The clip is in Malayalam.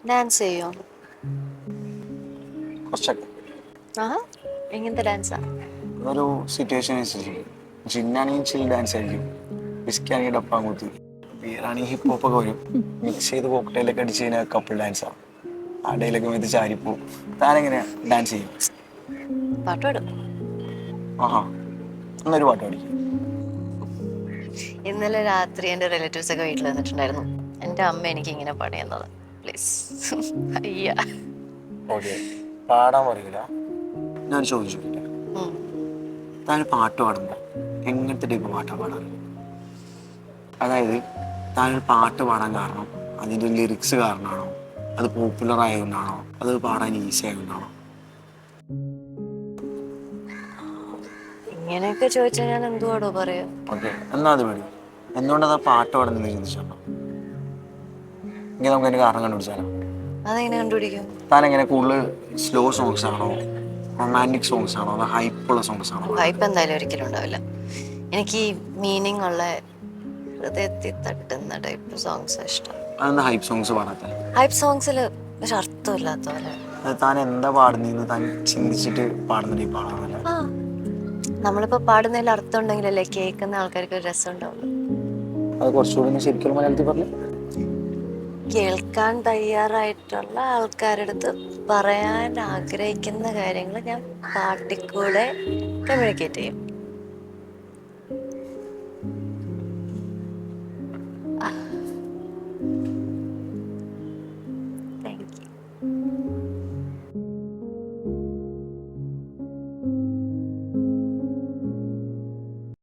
ഡാൻസ് ചെയ്യോ? കുറച്ചൊക്കെ. ആഹാ, എങ്ങനത്തെ ഡാൻസാ? അതൊരു സിറ്റുവേഷൻ അനുസരിച്ച്. ജിന്നാണെങ്കിൽ ചിൽ ഡാൻസ് ആയിരിക്കും, വിസ്കാണെങ്കിൽ ഡപ്പാങ്കൂത്ത്, ബിയറാണെങ്കിൽ ഹിപ്പ് ഹോപ്പ് ഒക്കെ വരും. മിക്സ് ചെയ്ത് കോക്ടെയിലൊക്കെ അടിച്ച് കഴിഞ്ഞാൽ കപ്പിൾ ഡാൻസാണ്. ആ ഡേയിലൊക്കെ മെത്തി ചാരിപ്പോവും. താനെങ്ങനെയാ ഡാൻസ് ചെയ്യും? പാട്ട് പാടും. ആഹാ, എന്നൊരു പാട്ട് പാടി. ഇന്നലെ രാത്രി എൻ്റെ റിലേറ്റീവ്സ് ഒക്കെ വീട്ടിൽ വന്നിട്ടുണ്ടായിരുന്നു. എൻ്റെ അമ്മ എനിക്ക് ഇങ്ങനെ പണി തന്നത്. പ്ലീസ് അയ്യ. ഓക്കെ, പാടാൻ പറയൂല. ഞാൻ ചോദിച്ചിട്ടില്ല, താൻ പാട്ട് പാടുമ്പോൾ എങ്ങനത്തെ ടൈപ്പ് പാട്ടാണ് പാടാറ്? അതായത് താനൊരു പാട്ട് പാടാൻ കാരണം അതിൻ്റെ ലിറിക്സ് കാരണമാണോ, അത് പോപ്പുലർ ആയതുകൊണ്ടാണോ, അത് പാടാൻ ഈസി ആയതുകൊണ്ടാണോ? ഇങ്ങനെയൊക്കെ ചോദിച്ചാൽ ഞാൻ എന്തുവാടോ പറയാ? ഓക്കെ, എന്നാൽ അത് വേണം. എന്തുകൊണ്ടത് ആ പാട്ട് പാടുന്നത് ചിന്തിച്ചോണ്ടോ? ഇങ്ങനെ നമുക്ക് അതിന് കാരണം കണ്ടുപിടിച്ചാലോ? അതെങ്ങനെ കണ്ടുപിടിക്കും? താൻ എങ്ങനെ കൂടുതൽ സ്ലോ സോങ്സ് ആണോ, റൊമാൻറ്റിക് സോങ്സ് ആണോ, അതോ ഹൈപ്പുള്ള സോങ്സ് ആണോ? ഹൈപ്പ് എന്തായാലും ഒരിക്കലും ഉണ്ടാവില്ല. എനിക്ക് മീനിങ് ഉള്ള ഹൃദയത്തിൽ തട്ടുന്ന ടൈപ്പ് സോങ്സ് ഇഷ്ടം. അതെന്താ ഹൈപ്പ് സോങ്സ് പാടാത്ത? ഹൈപ്പ് സോങ്സിൽ ഒരു അർത്ഥമില്ലാത്ത പോലെ. അത് താൻ എന്താ പാടുന്നതെന്ന് താൻ ചിന്തിച്ചിട്ട് പാടുന്ന ടൈപ്പ് പാടാണല്ലേ? ആ, നമ്മളിപ്പോ പാടുന്നതിൽ അർത്ഥം ഉണ്ടെങ്കിലല്ലേ കേൾക്കുന്ന ആൾക്കാർക്ക് ഒരു രസം ഉണ്ടാവുള്ളൂ. അത് കുറച്ചുകൂടി ശരിക്കും മലയാളത്തിൽ പറഞ്ഞു. കേൾക്കാൻ തയ്യാറായിട്ടുള്ള ആൾക്കാരുടെ അടുത്ത് പറയാൻ ആഗ്രഹിക്കുന്ന കാര്യങ്ങൾ ഞാൻ പാട്ടിൽ കൂടെ കമ്മ്യൂണിക്കേറ്റ് ചെയ്യും.